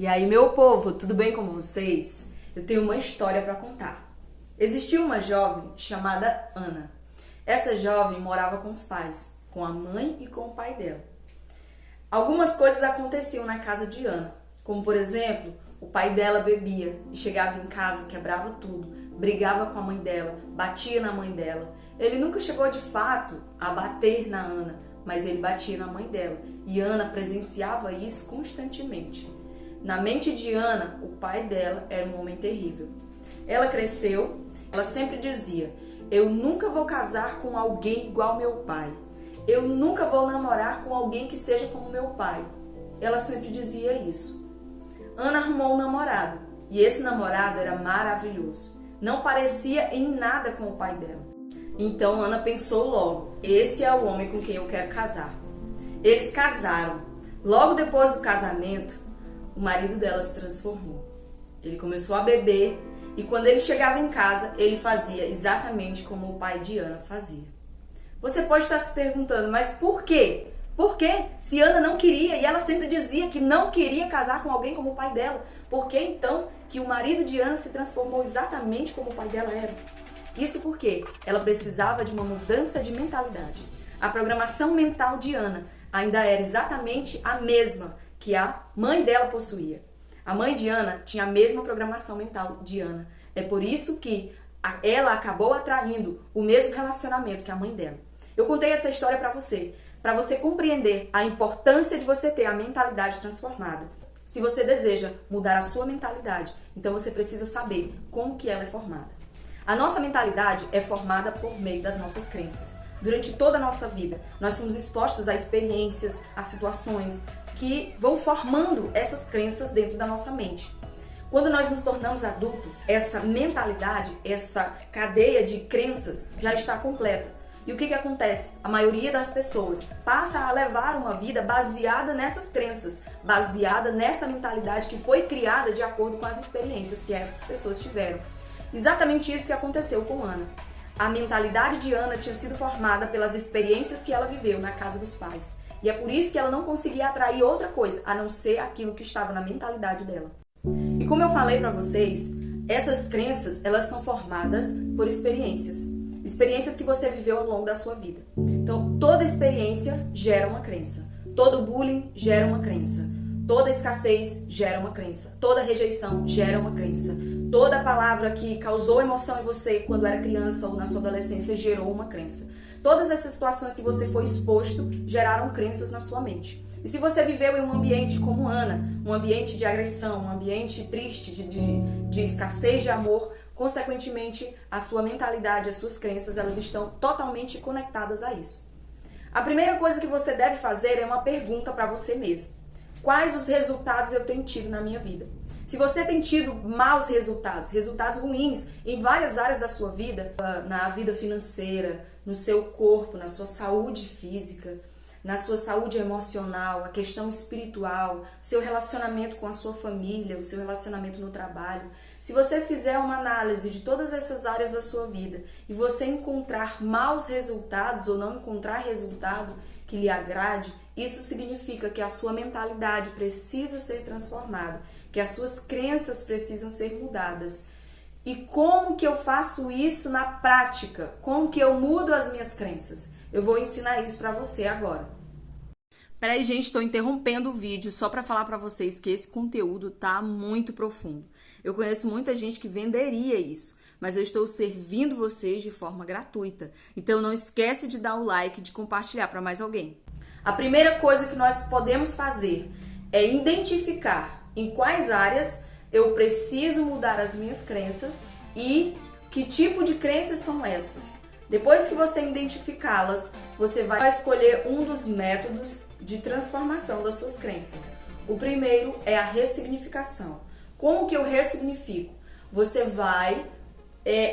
E aí, meu povo, tudo bem com vocês? Eu tenho uma história para contar. Existia uma jovem chamada Ana. Essa jovem morava com os pais, com a mãe e com o pai dela. Algumas coisas aconteciam na casa de Ana, como por exemplo, o pai dela bebia e chegava em casa, quebrava tudo, brigava com a mãe dela, batia na mãe dela. Ele nunca chegou de fato a bater na Ana, mas ele batia na mãe dela e Ana presenciava isso constantemente. Na mente de Ana, o pai dela era um homem terrível. Ela cresceu, ela sempre dizia: eu nunca vou casar com alguém igual meu pai. Eu nunca vou namorar com alguém que seja como meu pai. Ela sempre dizia isso. Ana arrumou um namorado e esse namorado era maravilhoso. Não parecia em nada com o pai dela. Então Ana pensou logo: esse é o homem com quem eu quero casar. Eles casaram. Logo depois do casamento, o marido dela se transformou. Ele começou a beber e quando ele chegava em casa, ele fazia exatamente como o pai de Ana fazia. Você pode estar se perguntando, mas por quê? Por quê? Se Ana não queria e ela sempre dizia que não queria casar com alguém como o pai dela, por que então que o marido de Ana se transformou exatamente como o pai dela era? Isso porque ela precisava de uma mudança de mentalidade. A programação mental de Ana ainda era exatamente a mesma que a mãe dela possuía. A mãe de Ana tinha a mesma programação mental de Ana. É por isso que ela acabou atraindo o mesmo relacionamento que a mãe dela. Eu contei essa história para você compreender a importância de você ter a mentalidade transformada. Se você deseja mudar a sua mentalidade, então você precisa saber como que ela é formada. A nossa mentalidade é formada por meio das nossas crenças. Durante toda a nossa vida, nós somos expostos a experiências, a situações que vão formando essas crenças dentro da nossa mente. Quando nós nos tornamos adultos, essa mentalidade, essa cadeia de crenças já está completa. E o que acontece? A maioria das pessoas passa a levar uma vida baseada nessas crenças, baseada nessa mentalidade que foi criada de acordo com as experiências que essas pessoas tiveram. Exatamente isso que aconteceu com Ana. A mentalidade de Ana tinha sido formada pelas experiências que ela viveu na casa dos pais. E é por isso que ela não conseguia atrair outra coisa, a não ser aquilo que estava na mentalidade dela. E como eu falei para vocês, essas crenças, elas são formadas por experiências. Experiências que você viveu ao longo da sua vida. Então, toda experiência gera uma crença. Todo bullying gera uma crença. Toda escassez gera uma crença. Toda rejeição gera uma crença. Toda palavra que causou emoção em você quando era criança ou na sua adolescência gerou uma crença. Todas essas situações que você foi exposto geraram crenças na sua mente. E se você viveu em um ambiente como Ana, um ambiente de agressão, um ambiente triste, de escassez de amor, consequentemente, a sua mentalidade, as suas crenças, elas estão totalmente conectadas a isso. A primeira coisa que você deve fazer é uma pergunta para você mesmo. Quais os resultados eu tenho tido na minha vida? Se você tem tido maus resultados ruins em várias áreas da sua vida, na vida financeira, no seu corpo, na sua saúde física, na sua saúde emocional, a questão espiritual, o seu relacionamento com a sua família, o seu relacionamento no trabalho. Se você fizer uma análise de todas essas áreas da sua vida e você encontrar maus resultados ou não encontrar resultado que lhe agrade, isso significa que a sua mentalidade precisa ser transformada, que as suas crenças precisam ser mudadas. E como que eu faço isso na prática? Como que eu mudo as minhas crenças? Eu vou ensinar isso para você agora. Peraí, gente, estou interrompendo o vídeo só para falar para vocês que esse conteúdo tá muito profundo. Eu conheço muita gente que venderia isso, mas eu estou servindo vocês de forma gratuita. Então não esquece de dar o like e de compartilhar para mais alguém. A primeira coisa que nós podemos fazer é identificar em quais áreas eu preciso mudar as minhas crenças e que tipo de crenças são essas. Depois que você identificá-las, você vai escolher um dos métodos de transformação das suas crenças. O primeiro é a ressignificação. Como que eu ressignifico? Você vai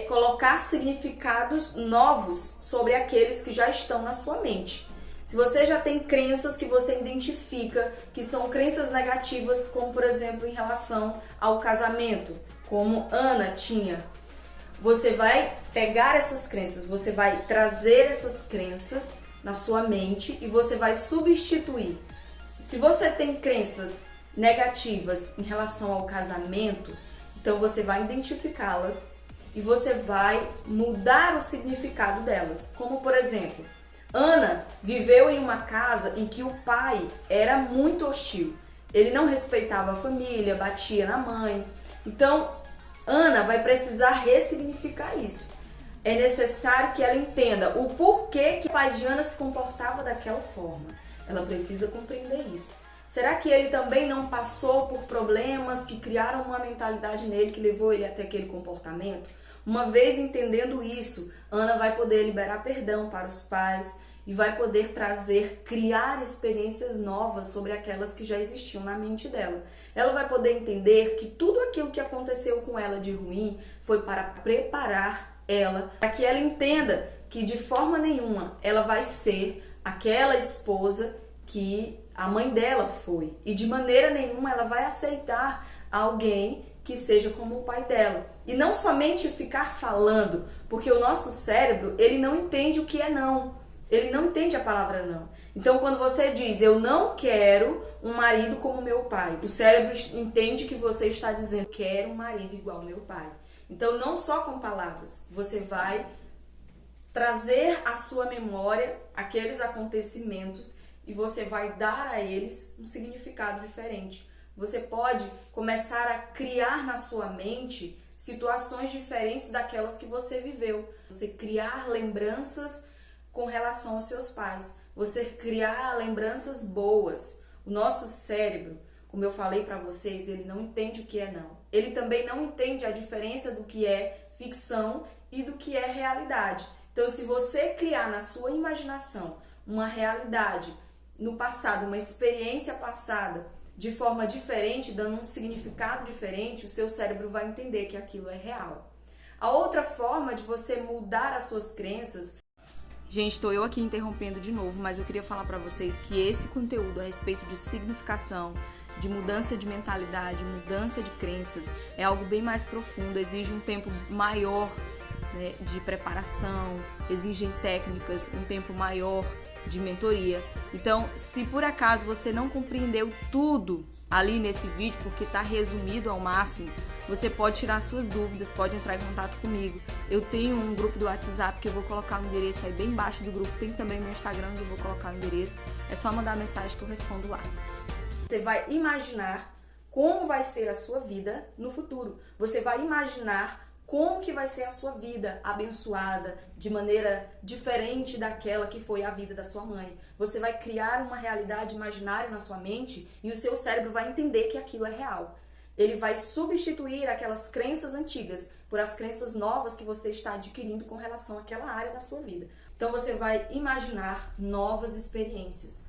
colocar significados novos sobre aqueles que já estão na sua mente. Se você já tem crenças que você identifica que são crenças negativas, como por exemplo em relação ao casamento, como Ana tinha, você vai pegar essas crenças, você vai trazer essas crenças na sua mente e você vai substituir. Se você tem crenças negativas em relação ao casamento, então você vai identificá-las e você vai mudar o significado delas. Como, por exemplo, Ana viveu em uma casa em que o pai era muito hostil. Ele não respeitava a família, batia na mãe. Então, Ana vai precisar ressignificar isso. É necessário que ela entenda o porquê que o pai de Ana se comportava daquela forma. Ela precisa compreender isso. Será que ele também não passou por problemas que criaram uma mentalidade nele que levou ele até aquele comportamento? Uma vez entendendo isso, Ana vai poder liberar perdão para os pais e vai poder criar experiências novas sobre aquelas que já existiam na mente dela. Ela vai poder entender que tudo aquilo que aconteceu com ela de ruim foi para preparar ela, para que ela entenda que de forma nenhuma ela vai ser aquela esposa que a mãe dela foi. E de maneira nenhuma ela vai aceitar alguém que seja como o pai dela. E não somente ficar falando, porque o nosso cérebro, ele não entende o que é não. Ele não entende a palavra não. Então, quando você diz, eu não quero um marido como meu pai, o cérebro entende que você está dizendo, quero um marido igual ao meu pai. Então, não só com palavras, você vai trazer à sua memória aqueles acontecimentos e você vai dar a eles um significado diferente. Você pode começar a criar na sua mente situações diferentes daquelas que você viveu. Você criar lembranças com relação aos seus pais. Você criar lembranças boas. O nosso cérebro, como eu falei para vocês, ele não entende o que é não. Ele também não entende a diferença do que é ficção e do que é realidade. Então, se você criar na sua imaginação uma realidade no passado, uma experiência passada, de forma diferente, dando um significado diferente, o seu cérebro vai entender que aquilo é real. A outra forma de você mudar as suas crenças... Gente, estou eu aqui interrompendo de novo, mas eu queria falar para vocês que esse conteúdo a respeito de significação, de mudança de mentalidade, mudança de crenças, é algo bem mais profundo, exige um tempo maior, né, de preparação, exigem técnicas, um tempo maior de mentoria. Então, se por acaso você não compreendeu tudo ali nesse vídeo, porque está resumido ao máximo, você pode tirar suas dúvidas, pode entrar em contato comigo. Eu tenho um grupo do WhatsApp que eu vou colocar o endereço aí bem embaixo do grupo. Tem também meu Instagram onde eu vou colocar o endereço. É só mandar mensagem que eu respondo lá. Você vai imaginar como vai ser a sua vida no futuro. Você vai imaginar como que vai ser a sua vida abençoada, de maneira diferente daquela que foi a vida da sua mãe. Você vai criar uma realidade imaginária na sua mente e o seu cérebro vai entender que aquilo é real. Ele vai substituir aquelas crenças antigas por as crenças novas que você está adquirindo com relação àquela área da sua vida. Então você vai imaginar novas experiências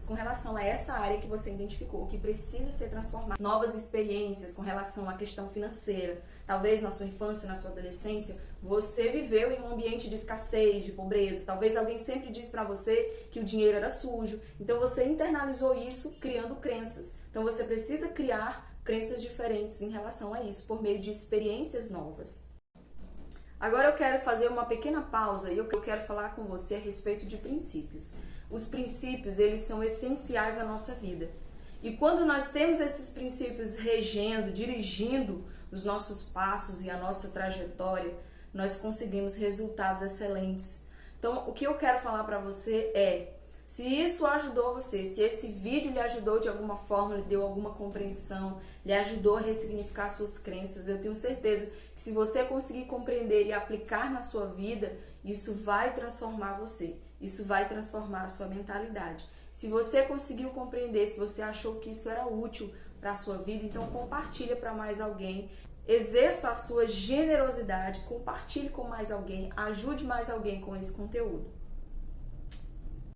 com relação a essa área que você identificou, que precisa ser transformada. Novas experiências com relação à questão financeira. Talvez na sua infância, na sua adolescência, você viveu em um ambiente de escassez, de pobreza. Talvez alguém sempre disse para você que o dinheiro era sujo. Então você internalizou isso criando crenças. Então você precisa criar crenças diferentes em relação a isso, por meio de experiências novas. Agora eu quero fazer uma pequena pausa e eu quero falar com você a respeito de princípios. Os princípios, eles são essenciais na nossa vida. E quando nós temos esses princípios regendo, dirigindo os nossos passos e a nossa trajetória, nós conseguimos resultados excelentes. Então, o que eu quero falar para você é, se isso ajudou você, se esse vídeo lhe ajudou de alguma forma, lhe deu alguma compreensão, lhe ajudou a ressignificar suas crenças, eu tenho certeza que se você conseguir compreender e aplicar na sua vida, isso vai transformar você, isso vai transformar a sua mentalidade. Se você conseguiu compreender, se você achou que isso era útil para a sua vida, então compartilha para mais alguém, exerça a sua generosidade, compartilhe com mais alguém, ajude mais alguém com esse conteúdo.